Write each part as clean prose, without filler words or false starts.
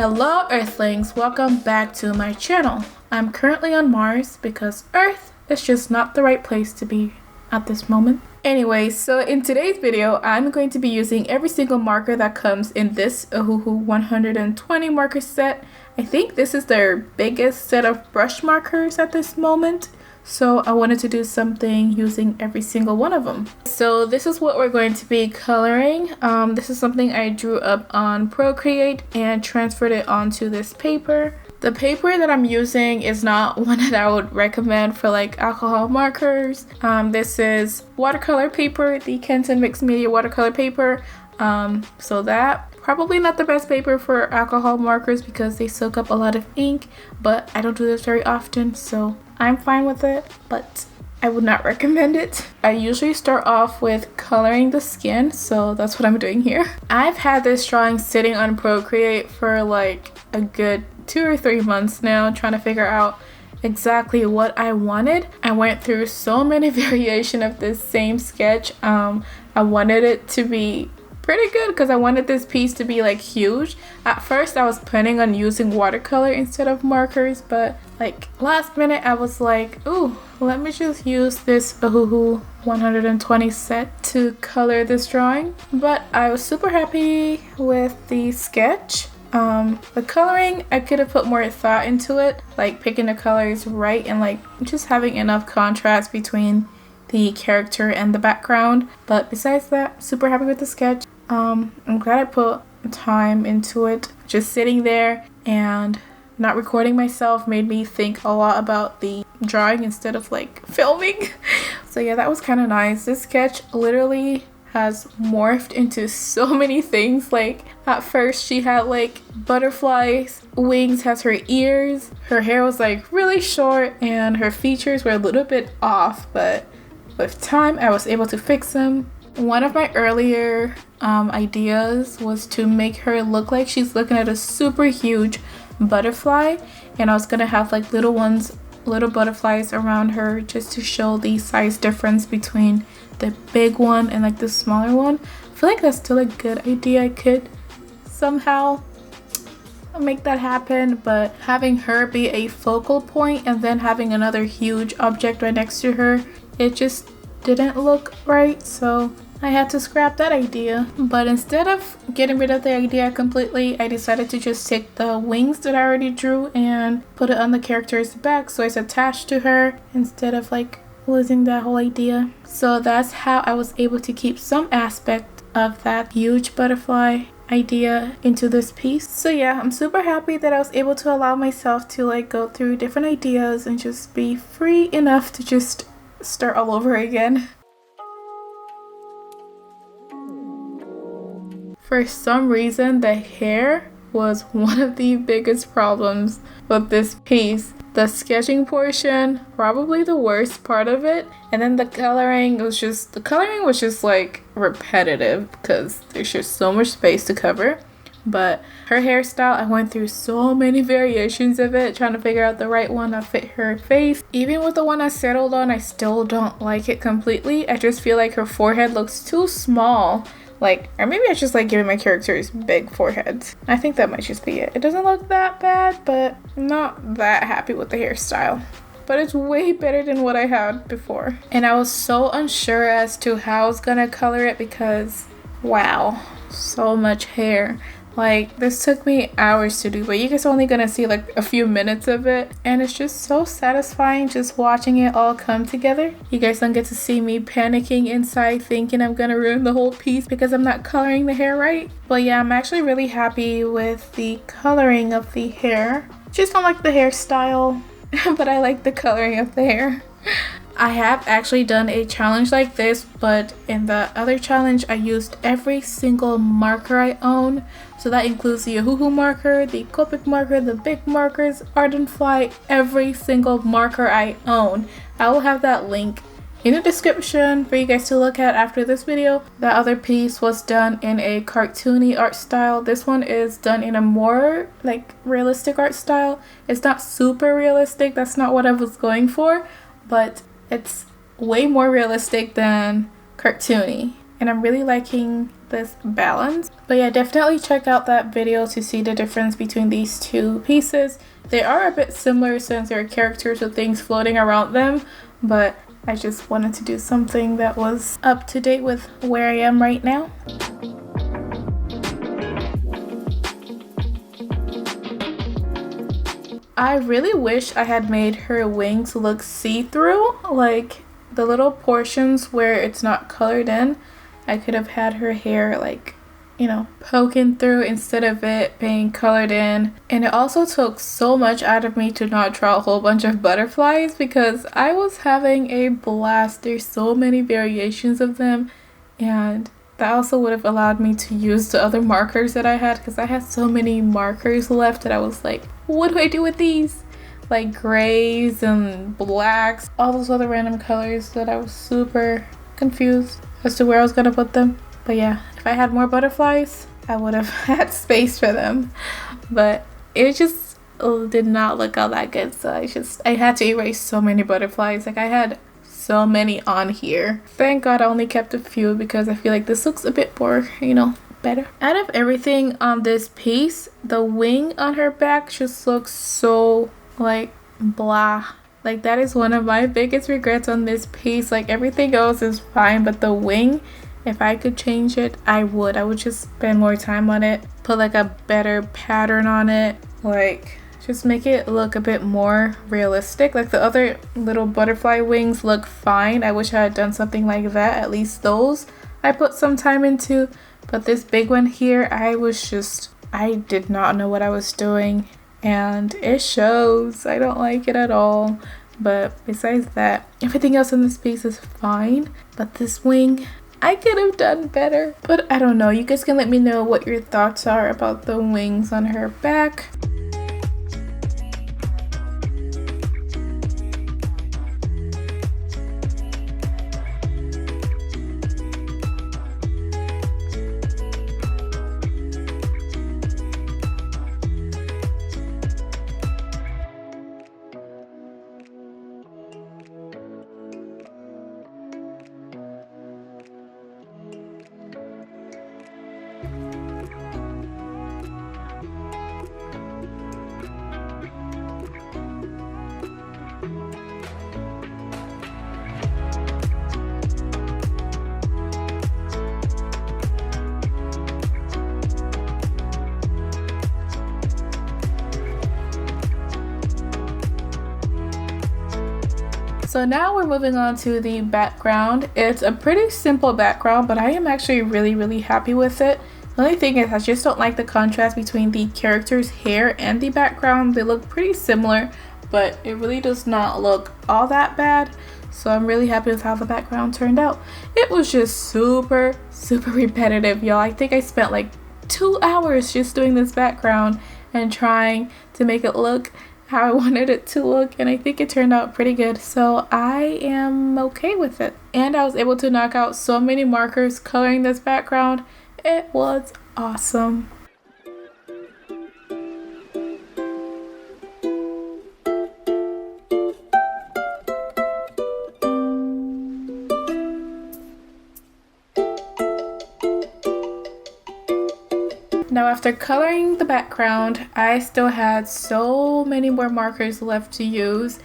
Hello Earthlings, welcome back to my channel. I'm currently on Mars because Earth is just not the right place to be at this moment. Anyway, so in today's video, I'm going to be using every single marker that comes in this ohuhu 120 marker set. I think this is their biggest set of brush markers at this moment. So I wanted to do something using every single one of them. So this is what we're going to be coloring. This is something I drew up on Procreate and transferred it onto this paper. The paper that I'm using is not one that I would recommend for like alcohol markers. This is watercolor paper, the Kenton Mixed Media watercolor paper. So that probably not the best paper for alcohol markers because they soak up a lot of ink, but I don't do this very often, so I'm fine with it, but I would not recommend it. I usually start off with coloring the skin, so that's what I'm doing here. I've had this drawing sitting on Procreate for like a good 2 or 3 months now, trying to figure out exactly what I wanted. I went through so many variations of this same sketch. I wanted it to be pretty good because I wanted this piece to be like huge. At first I was planning on using watercolor instead of markers, but like last minute I was like, ooh, let me just use this ohuhu 120 set to color this drawing. But I was super happy with the sketch. The coloring, I could have put more thought into it, like picking the colors right and like just having enough contrast between the character and the background. But besides that, super happy with the sketch. I'm glad I put time into it. Just sitting there and not recording myself made me think a lot about the drawing instead of like filming. So yeah, that was kind of nice. This sketch literally has morphed into so many things. Like at first she had like butterflies wings as her ears, her hair was like really short, and her features were a little bit off, but with time I was able to fix them. One of my earlier ideas was to make her look like she's looking at a super huge butterfly, and I was gonna have like little butterflies around her just to show the size difference between the big one and like the smaller one. I feel like that's still a good idea. I could somehow make that happen, but having her be a focal point and then having another huge object right next to her, it just didn't look right, so I had to scrap that idea. But instead of getting rid of the idea completely, I decided to just take the wings that I already drew and put it on the character's back so it's attached to her instead of like losing that whole idea. So that's how I was able to keep some aspect of that huge butterfly idea into this piece. So yeah, I'm super happy that I was able to allow myself to like go through different ideas and just be free enough to just start all over again. For some reason, the hair was one of the biggest problems with this piece. The sketching portion, probably the worst part of it, and then the coloring was just like repetitive because there's just so much space to cover. But her hairstyle, I went through so many variations of it, trying to figure out the right one that fit her face. Even with the one I settled on, I still don't like it completely. I just feel like her forehead looks too small. Like, or maybe I just like giving my characters big foreheads. I think that might just be it. It doesn't look that bad, but I'm not that happy with the hairstyle. But it's way better than what I had before. And I was so unsure as to how I was gonna color it because, wow, so much hair. Like, this took me hours to do, but you guys are only gonna see like a few minutes of it, and it's just so satisfying just watching it all come together. You guys don't get to see me panicking inside thinking I'm gonna ruin the whole piece because I'm not coloring the hair right. But yeah, I'm actually really happy with the coloring of the hair. Just don't like the hairstyle, but I like the coloring of the hair. I have actually done a challenge like this, but in the other challenge I used every single marker I own. So that includes the ohuhu marker, the Copic marker, the big markers, Ardent Fly, every single marker I own. I will have that link in the description for you guys to look at after this video. That other piece was done in a cartoony art style. This one is done in a more like realistic art style. It's not super realistic, that's not what I was going for, but it's way more realistic than cartoony. And I'm really liking this balance. But yeah, definitely check out that video to see the difference between these two pieces. They are a bit similar since there are characters with things floating around them, but I just wanted to do something that was up to date with where I am right now. I really wish I had made her wings look see-through, like the little portions where it's not colored in. I could have had her hair like, you know, poking through instead of it being colored in. And it also took so much out of me to not draw a whole bunch of butterflies because I was having a blast. There's so many variations of them, and that also would have allowed me to use the other markers that I had because I had so many markers left that I was like, what do I do with these? Like grays and blacks, all those other random colors that I was super confused as to where I was gonna put them. But yeah, if I had more butterflies, I would have had space for them. But it just did not look all that good. So I had to erase so many butterflies. Like I had so many on here. Thank God I only kept a few because I feel like this looks a bit more, you know, better. Out of everything on this piece, the wing on her back just looks so like blah. Like that is one of my biggest regrets on this piece. Like everything else is fine, but the wing, if I could change it, I would just spend more time on it, put like a better pattern on it, like just make it look a bit more realistic. Like the other little butterfly wings look fine. I wish I had done something like that. At least those I put some time into. But this big one here, I did not know what I was doing. And it shows. I don't like it at all. But besides that, everything else in this piece is fine. But this wing, I could have done better. But I don't know. You guys can let me know what your thoughts are about the wings on her back. So now we're moving on to the background. It's a pretty simple background, but I am actually really happy with it. The only thing is I just don't like the contrast between the character's hair and the background. They look pretty similar, but it really does not look all that bad. So I'm really happy with how the background turned out. It was just super repetitive, y'all. I think I spent like 2 hours just doing this background and trying to make it look how I wanted it to look, and I think it turned out pretty good, so I am okay with it. And I was able to knock out so many markers coloring this background. It was awesome. Now after coloring the background, I still had so many more markers left to use.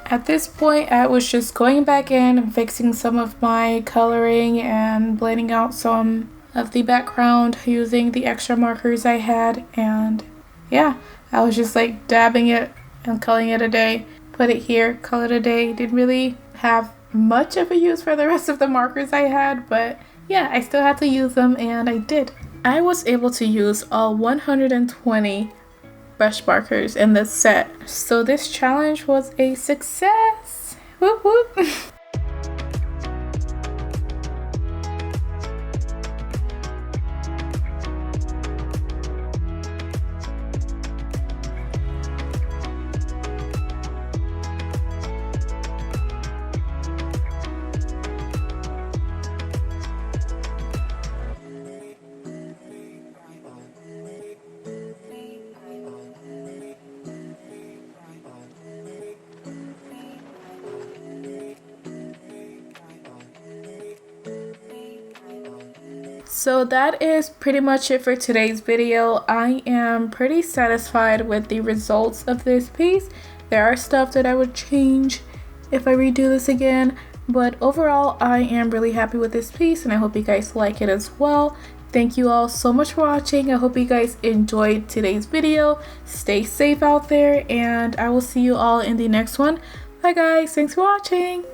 At this point, I was just going back in and fixing some of my coloring and blending out some of the background using the extra markers I had, and yeah, I was just like dabbing it and calling it a day. Put it here, call it a day. Didn't really have much of a use for the rest of the markers I had, but yeah, I still had to use them, and I did. I was able to use all 120 brush markers in this set, so this challenge was a success. Whoop whoop. So that is pretty much it for today's video. I am pretty satisfied with the results of this piece. There are stuff that I would change if I redo this again, but overall I am really happy with this piece and I hope you guys like it as well. Thank you all so much for watching. I hope you guys enjoyed today's video. Stay safe out there and I will see you all in the next one. Bye guys, thanks for watching.